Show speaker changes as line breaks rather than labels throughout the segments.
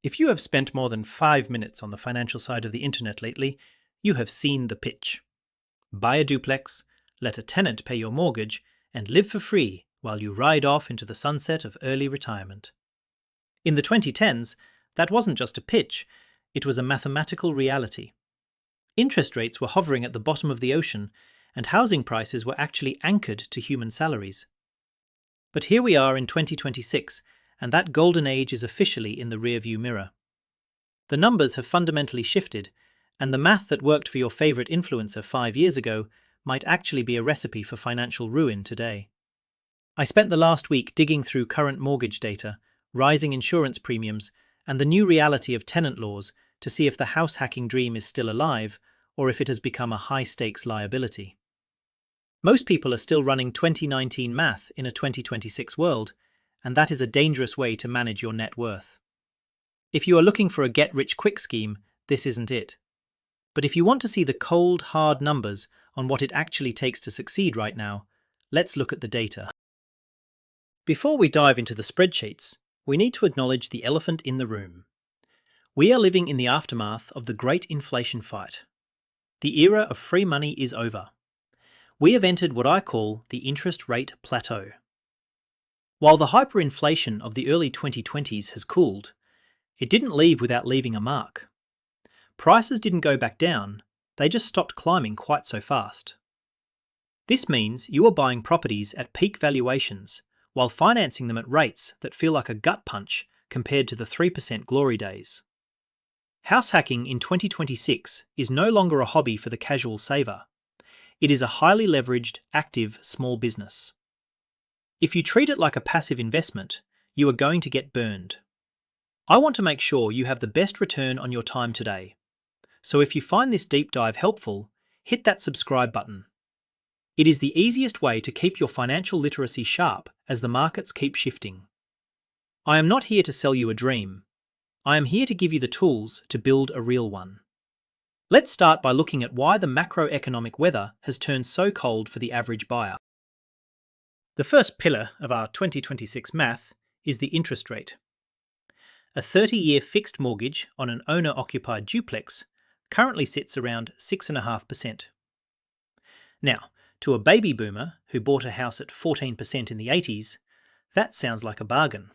If you have spent more than 5 minutes on the financial side of the internet lately, you have seen the pitch. Buy a duplex, let a tenant pay your mortgage, and live for free while you ride off into the sunset of early retirement. In the 2010s, that wasn't just a pitch, it was a mathematical reality. Interest rates were hovering at the bottom of the ocean, and housing prices were actually anchored to human salaries. But here we are in 2026, and that golden age is officially in the rearview mirror. The numbers have fundamentally shifted, and the math that worked for your favourite influencer 5 years ago might actually be a recipe for financial ruin today. I spent the last week digging through current mortgage data, rising insurance premiums, and the new reality of tenant laws to see if the house hacking dream is still alive or if it has become a high-stakes liability. Most people are still running 2019 math in a 2026 world, and that is a dangerous way to manage your net worth. If you are looking for a get-rich-quick scheme, this isn't it. But if you want to see the cold, hard numbers on what it actually takes to succeed right now, let's look at the data. Before we dive into the spreadsheets, we need to acknowledge the elephant in the room. We are living in the aftermath of the great inflation fight. The era of free money is over. We have entered what I call the interest rate plateau. While the hyperinflation of the early 2020s has cooled, it didn't leave without leaving a mark. Prices didn't go back down, they just stopped climbing quite so fast. This means you are buying properties at peak valuations while financing them at rates that feel like a gut punch compared to the 3% glory days. House hacking in 2026 is no longer a hobby for the casual saver. It is a highly leveraged, active small business. If you treat it like a passive investment, you are going to get burned. I want to make sure you have the best return on your time today. So if you find this deep dive helpful, hit that subscribe button. It is the easiest way to keep your financial literacy sharp as the markets keep shifting. I am not here to sell you a dream. I am here to give you the tools to build a real one. Let's start by looking at why the macroeconomic weather has turned so cold for the average buyer. The first pillar of our 2026 math is the interest rate. A 30-year fixed mortgage on an owner-occupied duplex currently sits around 6.5%. Now, to a baby boomer who bought a house at 14% in the 80s, that sounds like a bargain.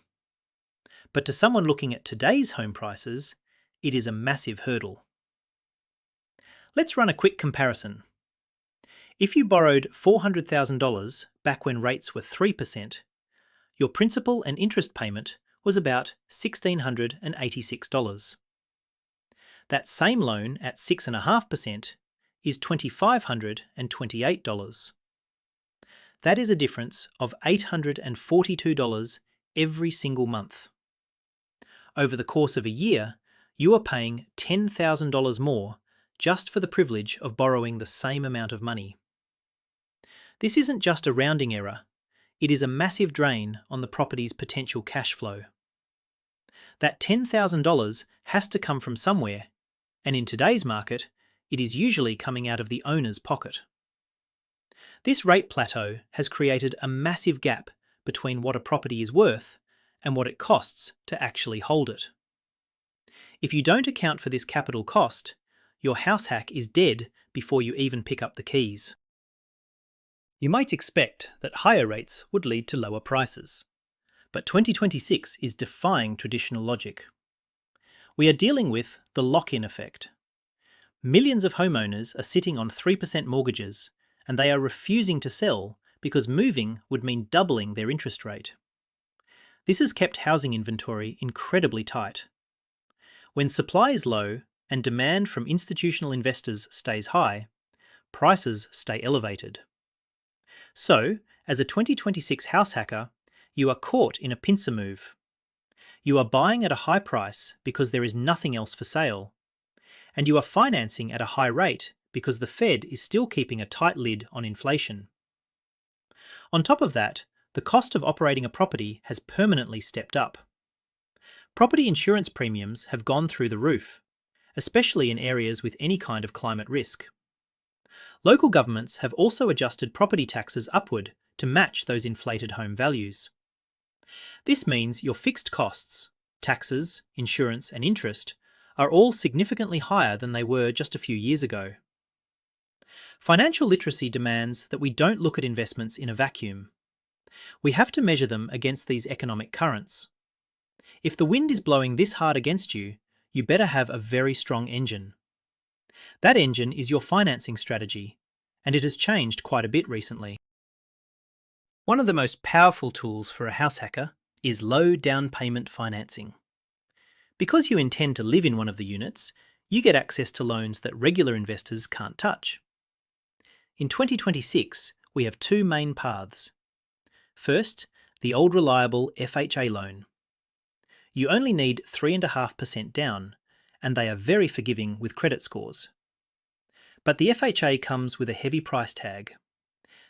But to someone looking at today's home prices, it is a massive hurdle. Let's run a quick comparison. If you borrowed $400,000 back when rates were 3%, your principal and interest payment was about $1,686. That same loan at 6.5% is $2,528. That is a difference of $842 every single month. Over the course of a year, you are paying $10,000 more just for the privilege of borrowing the same amount of money. This isn't just a rounding error, it is a massive drain on the property's potential cash flow. That $10,000 has to come from somewhere, and in today's market, it is usually coming out of the owner's pocket. This rate plateau has created a massive gap between what a property is worth and what it costs to actually hold it. If you don't account for this capital cost, your house hack is dead before you even pick up the keys. You might expect that higher rates would lead to lower prices, but 2026 is defying traditional logic. We are dealing with the lock-in effect. Millions of homeowners are sitting on 3% mortgages, and they are refusing to sell because moving would mean doubling their interest rate. This has kept housing inventory incredibly tight. When supply is low and demand from institutional investors stays high, prices stay elevated. So, as a 2026 house hacker, you are caught in a pincer move. You are buying at a high price because there is nothing else for sale, and you are financing at a high rate because the Fed is still keeping a tight lid on inflation. On top of that, the cost of operating a property has permanently stepped up. Property insurance premiums have gone through the roof, especially in areas with any kind of climate risk. Local governments have also adjusted property taxes upward to match those inflated home values. This means your fixed costs, taxes, insurance, and interest are all significantly higher than they were just a few years ago. Financial literacy demands that we don't look at investments in a vacuum. We have to measure them against these economic currents. If the wind is blowing this hard against you, you better have a very strong engine. That engine is your financing strategy, and it has changed quite a bit recently. One of the most powerful tools for a house hacker is low down payment financing. Because you intend to live in one of the units, you get access to loans that regular investors can't touch. In 2026, we have two main paths. First, the old reliable FHA loan. You only need 3.5% down, and they are very forgiving with credit scores. But the FHA comes with a heavy price tag.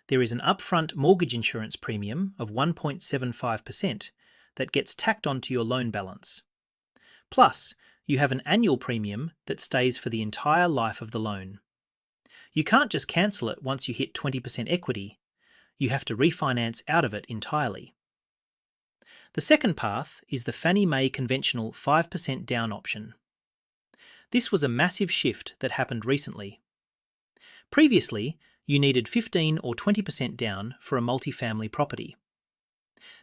There is an upfront mortgage insurance premium of 1.75% that gets tacked onto your loan balance. Plus, you have an annual premium that stays for the entire life of the loan. You can't just cancel it once you hit 20% equity. You have to refinance out of it entirely. The second path is the Fannie Mae conventional 5% down option. This was a massive shift that happened recently. Previously, you needed 15 or 20% down for a multifamily property.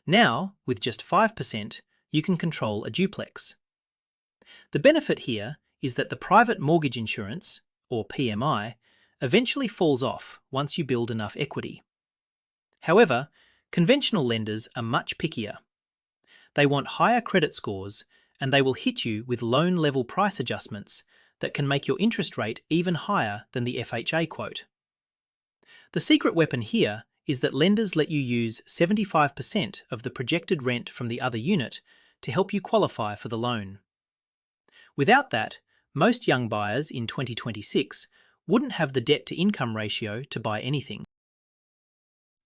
Now, with just 5%, you can control a duplex. The benefit here is that the private mortgage insurance, or PMI, eventually falls off once you build enough equity. However, conventional lenders are much pickier. They want higher credit scores, and they will hit you with loan-level price adjustments that can make your interest rate even higher than the FHA quote. The secret weapon here is that lenders let you use 75% of the projected rent from the other unit to help you qualify for the loan. Without that, most young buyers in 2026 wouldn't have the debt-to-income ratio to buy anything.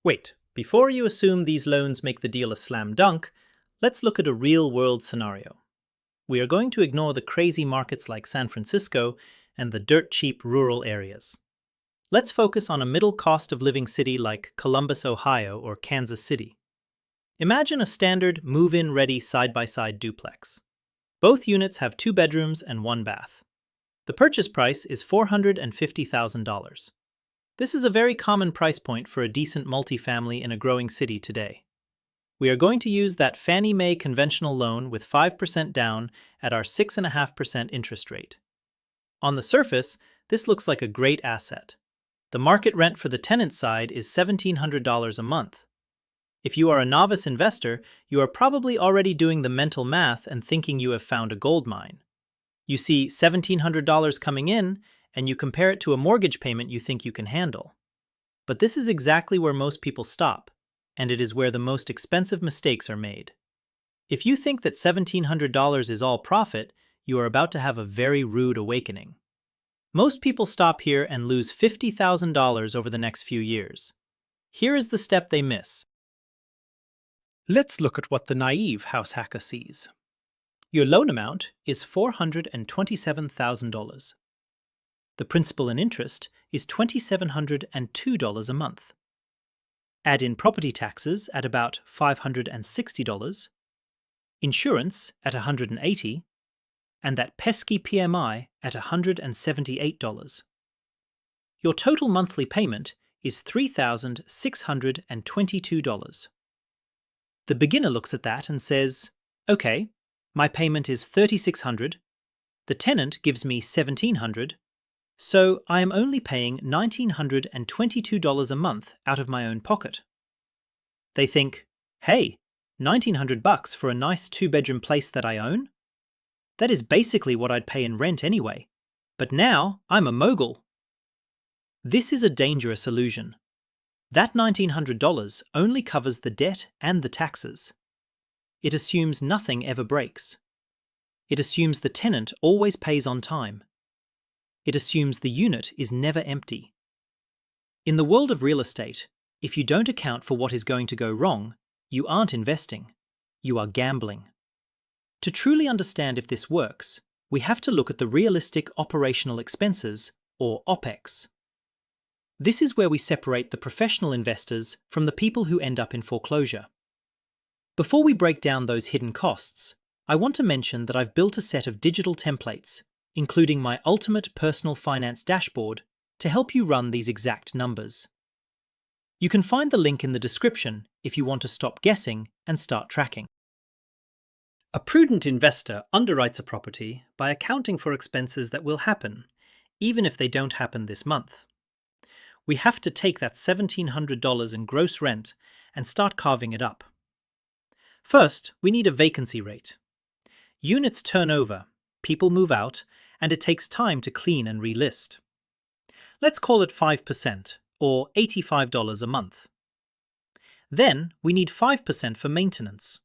Wait, before you assume these loans make the deal a slam dunk, let's look at a real-world scenario. We are going to ignore the crazy markets like San Francisco and the dirt-cheap rural areas. Let's focus on a middle cost of living city like Columbus, Ohio, or Kansas City. Imagine a standard move-in ready side-by-side duplex. Both units have 2 bedrooms and 1 bath. The purchase price is $450,000. This is a very common price point for a decent multifamily in a growing city today. We are going to use that Fannie Mae conventional loan with 5% down at our 6.5% interest rate. On the surface, this looks like a great asset. The market rent for the tenant side is $1,700 a month. If you are a novice investor, you are probably already doing the mental math and thinking you have found a gold mine. You see $1,700 coming in, and you compare it to a mortgage payment you think you can handle. But this is exactly where most people stop, and it is where the most expensive mistakes are made. If you think that $1,700 is all profit, you are about to have a very rude awakening. Most people stop here and lose $50,000 over the next few years. Here is the step they miss. Let's look at what the naive house hacker sees. Your loan amount is $427,000. The principal and interest is $2,702 a month. Add in property taxes at about $560, insurance at $180, and that pesky PMI at $178. Your total monthly payment is $3,622. The beginner looks at that and says, okay, my payment is $3,600, the tenant gives me $1,700, so I am only paying $1,922 a month out of my own pocket. They think, hey, $1,900 for a nice 2-bedroom place that I own? That is basically what I'd pay in rent anyway, but now I'm a mogul. This is a dangerous illusion. That $1,900 only covers the debt and the taxes. It assumes nothing ever breaks. It assumes the tenant always pays on time. It assumes the unit is never empty. In the world of real estate, if you don't account for what is going to go wrong, you aren't investing. You are gambling. To truly understand if this works, we have to look at the realistic operational expenses, or OPEX. This is where we separate the professional investors from the people who end up in foreclosure. Before we break down those hidden costs, I want to mention that I've built a set of digital templates, including my ultimate personal finance dashboard, to help you run these exact numbers. You can find the link in the description if you want to stop guessing and start tracking. A prudent investor underwrites a property by accounting for expenses that will happen, even if they don't happen this month. We have to take that $1,700 in gross rent and start carving it up. First, we need a vacancy rate. Units turn over, people move out, and it takes time to clean and relist. Let's call it 5%, or $85 a month. Then we need 5% for maintenance.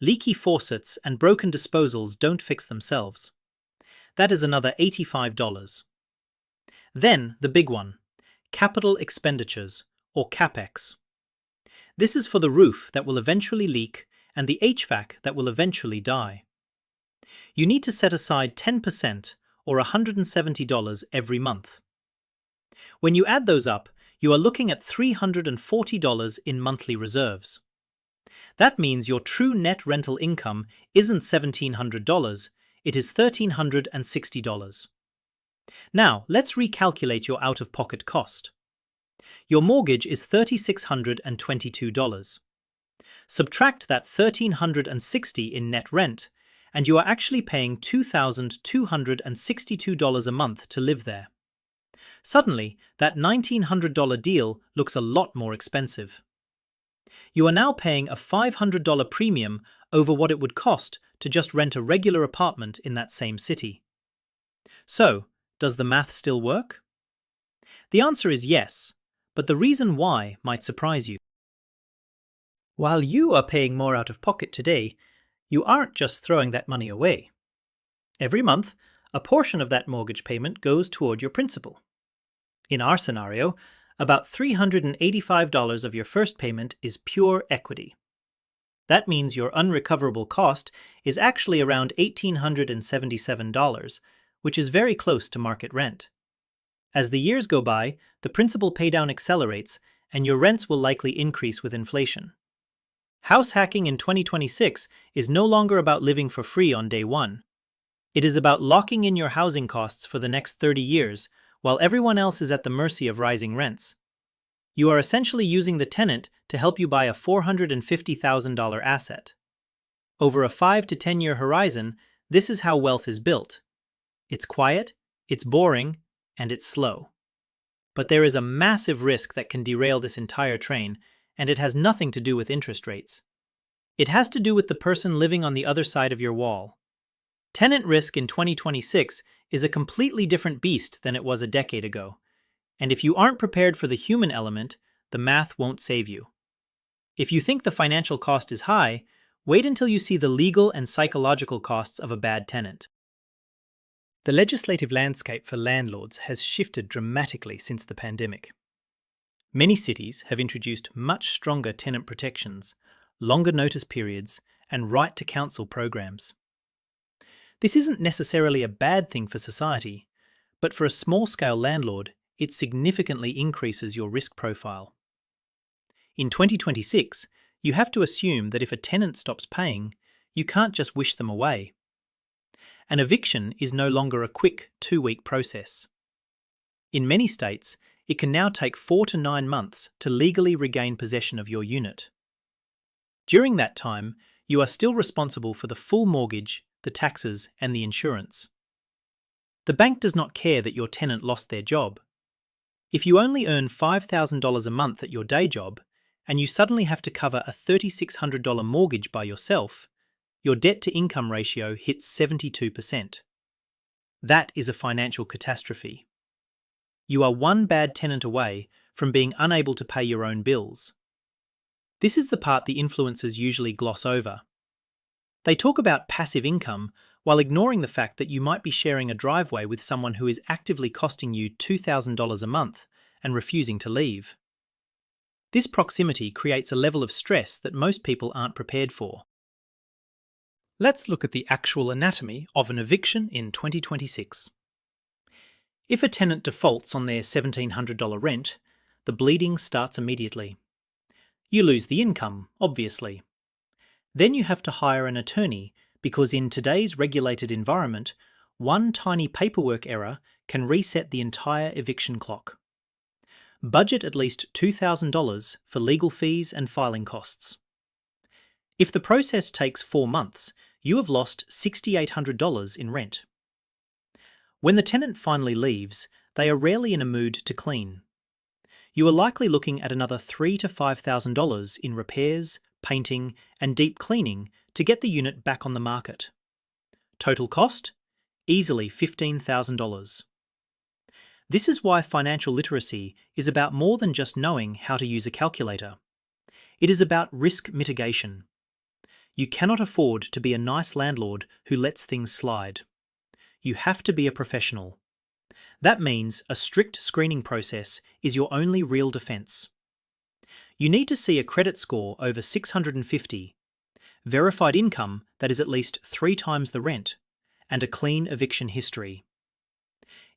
Leaky faucets and broken disposals don't fix themselves. That is another $85. Then the big one, capital expenditures, or CapEx. This is for the roof that will eventually leak and the HVAC that will eventually die. You need to set aside 10%, or $170 every month. When you add those up, you are looking at $340 in monthly reserves. That means your true net rental income isn't $1,700, it is $1,360. Now, let's recalculate your out-of-pocket cost. Your mortgage is $3,622. Subtract that $1,360 in net rent, and you are actually paying $2,262 a month to live there. Suddenly, that $1,900 deal looks a lot more expensive. You are now paying a $500 premium over what it would cost to just rent a regular apartment in that same city. So, does the math still work? The answer is yes, but the reason why might surprise you. While you are paying more out of pocket today, you aren't just throwing that money away. Every month, a portion of that mortgage payment goes toward your principal. In our scenario, about $385 of your first payment is pure equity. That means your unrecoverable cost is actually around $1,877, which is very close to market rent. As the years go by, the principal paydown accelerates, and your rents will likely increase with inflation. House hacking in 2026 is no longer about living for free on day one. It is about locking in your housing costs for the next 30 years, while everyone else is at the mercy of rising rents. You are essentially using the tenant to help you buy a $450,000 asset. Over a 5 to 10 year horizon, this is how wealth is built. It's quiet, it's boring, and it's slow. But there is a massive risk that can derail this entire train, and it has nothing to do with interest rates. It has to do with the person living on the other side of your wall. Tenant risk in 2026 is a completely different beast than it was a decade ago, and if you aren't prepared for the human element, the math won't save you. If you think the financial cost is high, wait until you see the legal and psychological costs of a bad tenant. The legislative landscape for landlords has shifted dramatically since the pandemic. Many cities have introduced much stronger tenant protections, longer notice periods, and right to counsel programs. This isn't necessarily a bad thing for society, but for a small-scale landlord, it significantly increases your risk profile. In 2026, you have to assume that if a tenant stops paying, you can't just wish them away. An eviction is no longer a quick 2-week process. In many states, it can now take 4 to 9 months to legally regain possession of your unit. During that time, you are still responsible for the full mortgage, the taxes, and the insurance. The bank does not care that your tenant lost their job. If you only earn $5,000 a month at your day job, and you suddenly have to cover a $3,600 mortgage by yourself, your debt-to-income ratio hits 72%. That is a financial catastrophe. You are one bad tenant away from being unable to pay your own bills. This is the part the influencers usually gloss over. They talk about passive income while ignoring the fact that you might be sharing a driveway with someone who is actively costing you $2,000 a month and refusing to leave. This proximity creates a level of stress that most people aren't prepared for. Let's look at the actual anatomy of an eviction in 2026. If a tenant defaults on their $1,700 rent, the bleeding starts immediately. You lose the income, obviously. Then you have to hire an attorney because in today's regulated environment, one tiny paperwork error can reset the entire eviction clock. Budget at least $2,000 for legal fees and filing costs. If the process takes 4 months, you have lost $6,800 in rent. When the tenant finally leaves, they are rarely in a mood to clean. You are likely looking at another $3,000 to $5,000 in repairs, painting, and deep cleaning to get the unit back on the market. Total cost? Easily $15,000. This is why financial literacy is about more than just knowing how to use a calculator. It is about risk mitigation. You cannot afford to be a nice landlord who lets things slide. You have to be a professional. That means a strict screening process is your only real defense. You need to see a credit score over 650, verified income that is at least 3 times the rent, and a clean eviction history.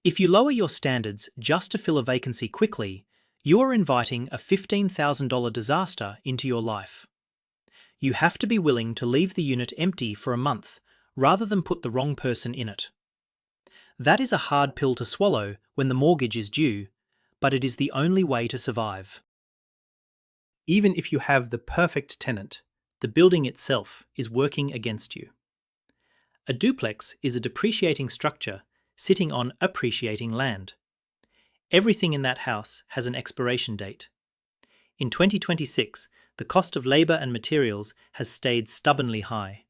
If you lower your standards just to fill a vacancy quickly, you are inviting a $15,000 disaster into your life. You have to be willing to leave the unit empty for a month rather than put the wrong person in it. That is a hard pill to swallow when the mortgage is due, but it is the only way to survive. Even if you have the perfect tenant, the building itself is working against you. A duplex is a depreciating structure sitting on appreciating land. Everything in that house has an expiration date. In 2026, the cost of labor and materials has stayed stubbornly high.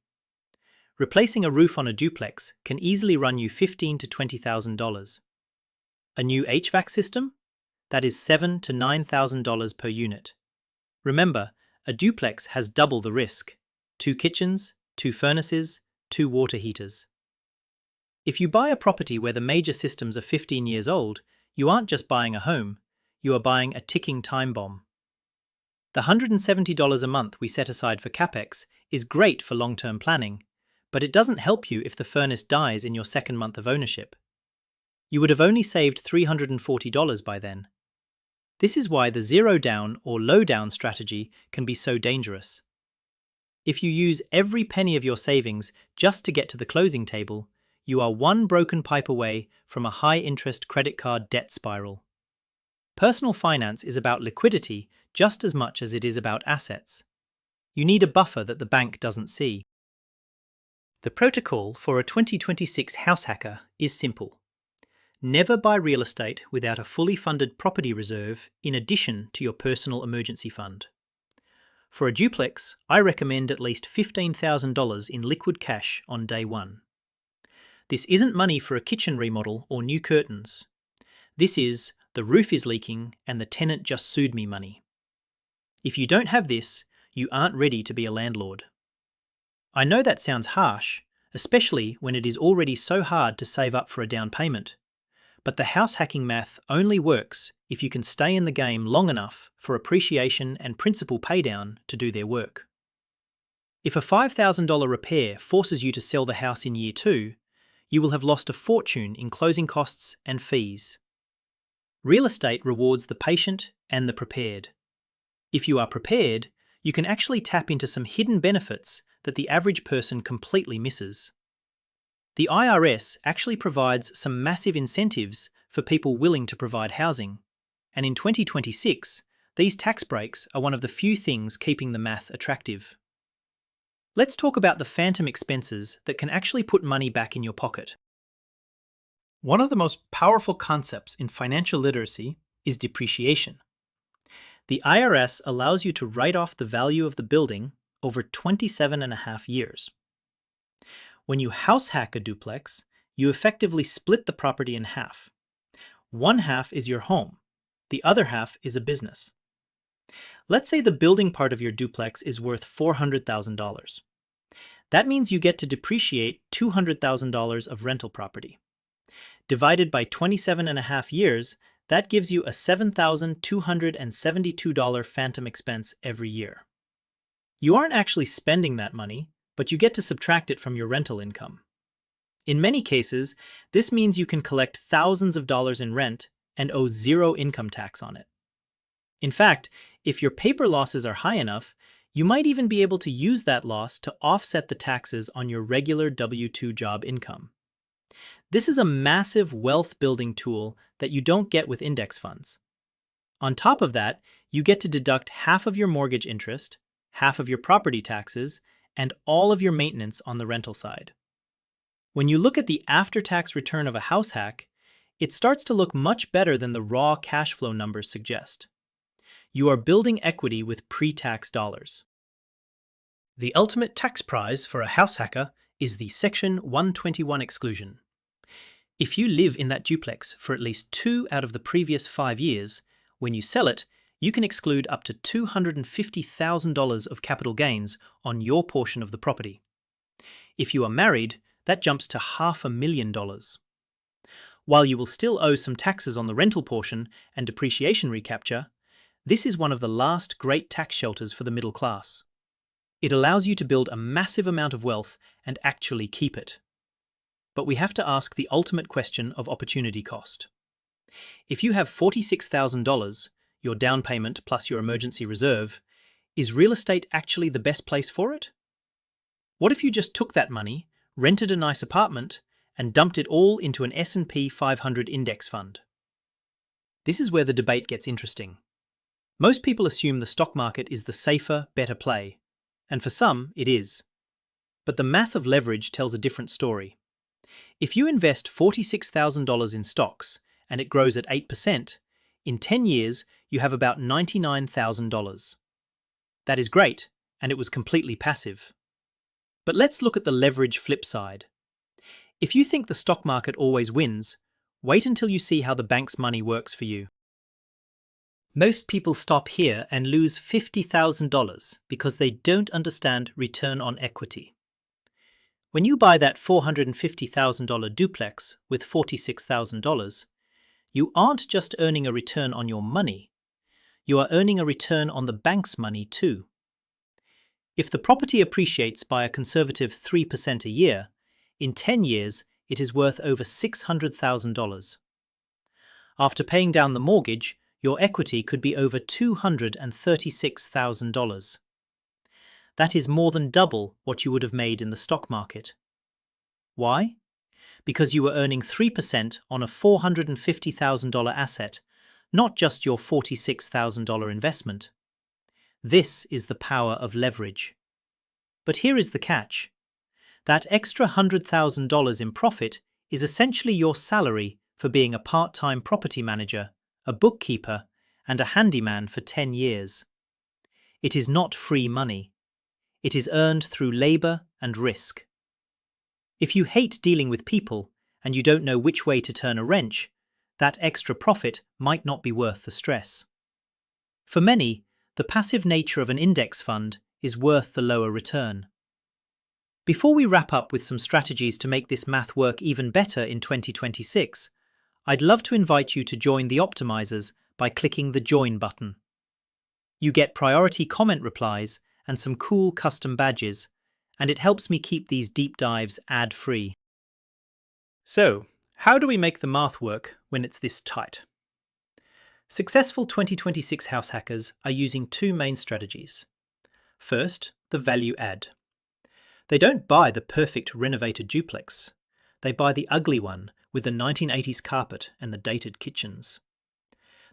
Replacing a roof on a duplex can easily run you $15,000 to $20,000. A new HVAC system? That is $7,000 to $9,000 per unit. Remember, a duplex has double the risk: 2 kitchens, 2 furnaces, 2 water heaters. If you buy a property where the major systems are 15 years old, you aren't just buying a home, you are buying a ticking time bomb. The $170 a month we set aside for CapEx is great for long-term planning, but it doesn't help you if the furnace dies in your second month of ownership. You would have only saved $340 by then. This is why the zero down or low down strategy can be so dangerous. If you use every penny of your savings just to get to the closing table, you are one broken pipe away from a high-interest credit card debt spiral. Personal finance is about liquidity just as much as it is about assets. You need a buffer that the bank doesn't see. The protocol for a 2026 house hacker is simple. Never buy real estate without a fully funded property reserve in addition to your personal emergency fund. For a duplex, I recommend at least $15,000 in liquid cash on day one. This isn't money for a kitchen remodel or new curtains. This is the roof is leaking and the tenant just sued me money. If you don't have this, you aren't ready to be a landlord. I know that sounds harsh, especially when it is already so hard to save up for a down payment. But the house hacking math only works if you can stay in the game long enough for appreciation and principal paydown to do their work. If a $5,000 repair forces you to sell the house in year 2, you will have lost a fortune in closing costs and fees. Real estate rewards the patient and the prepared. If you are prepared, you can actually tap into some hidden benefits that the average person completely misses. The IRS actually provides some massive incentives for people willing to provide housing, and in 2026, these tax breaks are one of the few things keeping the math attractive. Let's talk about the phantom expenses that can actually put money back in your pocket. One of the most powerful concepts in financial literacy is depreciation. The IRS allows you to write off the value of the building over 27.5 years. When you house hack a duplex, you effectively split the property in half. One half is your home, the other half is a business. Let's say the building part of your duplex is worth $400,000. That means you get to depreciate $200,000 of rental property. Divided by 27.5 years, that gives you a $7,272 phantom expense every year. You aren't actually spending that money, but you get to subtract it from your rental income. In many cases, this means you can collect thousands of dollars in rent and owe zero income tax on it. In fact, if your paper losses are high enough, You might even be able to use that loss to offset the taxes on your regular W-2 job income. This is a massive wealth-building tool that you don't get with index funds. On top of that, you get to deduct half of your mortgage interest, half of your property taxes, and all of your maintenance on the rental side. When you look at the after-tax return of a house hack, it starts to look much better than the raw cash flow numbers suggest. You are building equity with pre-tax dollars. The ultimate tax prize for a house hacker is the Section 121 exclusion. If you live in that duplex for at least 2 out of the previous 5 years, when you sell it, you can exclude up to $250,000 of capital gains on your portion of the property. If you are married, that jumps to $500,000. While you will still owe some taxes on the rental portion and depreciation recapture, this is one of the last great tax shelters for the middle class. It allows you to build a massive amount of wealth and actually keep it. But we have to ask the ultimate question of opportunity cost. If you have $46,000, your down payment plus your emergency reserve, is real estate actually the best place for it? What if you just took that money, rented a nice apartment, and dumped it all into an S&P 500 index fund? This is where the debate gets interesting. Most people assume the stock market is the safer, better play, and for some, it is. But the math of leverage tells a different story. If you invest $46,000 in stocks and it grows at 8%, in 10 years you have about $99,000. That is great, and it was completely passive. But let's look at the leverage flip side. If you think the stock market always wins, wait until you see how the bank's money works for you. Most people stop here and lose $50,000 because they don't understand return on equity. When you buy that $450,000 duplex with $46,000, you aren't just earning a return on your money, you are earning a return on the bank's money too. If the property appreciates by a conservative 3% a year, in 10 years it is worth over $600,000. After paying down the mortgage, your equity could be over $236,000. That is more than double what you would have made in the stock market. Why? Because you were earning 3% on a $450,000 asset, not just your $46,000 investment. This is the power of leverage. But here is the catch. That extra $100,000 in profit is essentially your salary for being a part-time property manager, a bookkeeper, and a handyman for 10 years. It is not free money. It is earned through labor and risk. If you hate dealing with people and you don't know which way to turn a wrench, that extra profit might not be worth the stress. For many, the passive nature of an index fund is worth the lower return. Before we wrap up with some strategies to make this math work even better in 2026, I'd love to invite you to join the optimizers by clicking the Join button. You get priority comment replies and some cool custom badges, and it helps me keep these deep dives ad-free. So, how do we make the math work when it's this tight? Successful 2026 house hackers are using 2 main strategies. First, the value add. They don't buy the perfect renovated duplex. They buy the ugly one with the 1980s carpet and the dated kitchens.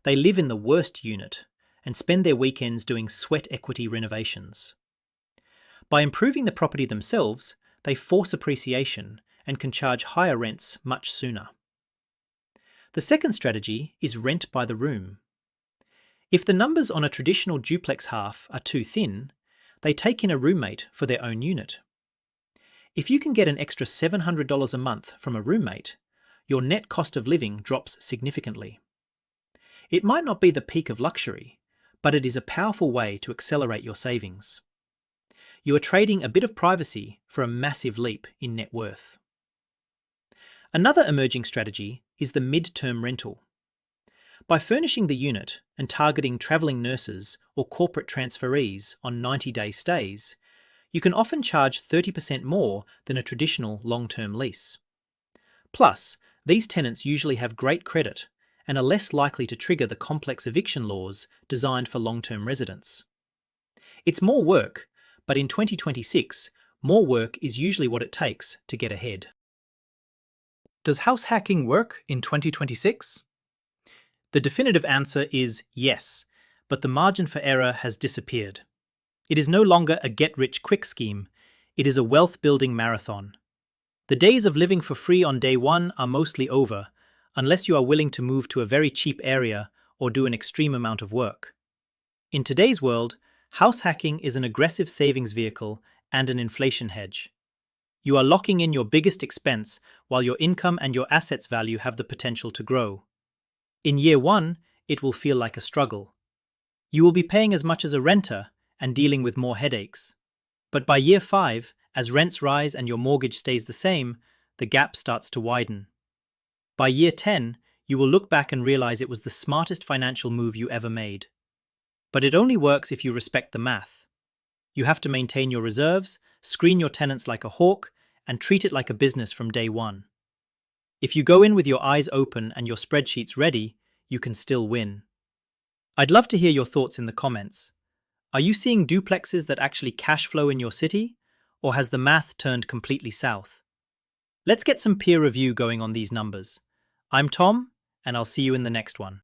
They live in the worst unit and spend their weekends doing sweat equity renovations. By improving the property themselves, they force appreciation and can charge higher rents much sooner. The second strategy is rent by the room. If the numbers on a traditional duplex half are too thin, they take in a roommate for their own unit. If you can get an extra $700 a month from a roommate, your net cost of living drops significantly. It might not be the peak of luxury, but it is a powerful way to accelerate your savings. You are trading a bit of privacy for a massive leap in net worth. Another emerging strategy is the mid-term rental. By furnishing the unit and targeting travelling nurses or corporate transferees on 90-day stays, you can often charge 30% more than a traditional long-term lease. Plus, these tenants usually have great credit and are less likely to trigger the complex eviction laws designed for long-term residents. It's more work, but in 2026, more work is usually what it takes to get ahead.
Does house hacking work in 2026?
The definitive answer is yes, but the margin for error has disappeared. It is no longer a get-rich-quick scheme, it is a wealth-building marathon. The days of living for free on day one are mostly over, unless you are willing to move to a very cheap area or do an extreme amount of work. In today's world, house hacking is an aggressive savings vehicle and an inflation hedge. You are locking in your biggest expense while your income and your assets value have the potential to grow. In year one, it will feel like a struggle. You will be paying as much as a renter and dealing with more headaches. But by year 5, as rents rise and your mortgage stays the same, the gap starts to widen. By year 10, you will look back and realize it was the smartest financial move you ever made. But it only works if you respect the math. You have to maintain your reserves, screen your tenants like a hawk, and treat it like a business from day one. If you go in with your eyes open and your spreadsheets ready, you can still win. I'd love to hear your thoughts in the comments. Are you seeing duplexes that actually cash flow in your city, or has the math turned completely south? Let's get some peer review going on these numbers. I'm Tom, and I'll see you in the next one.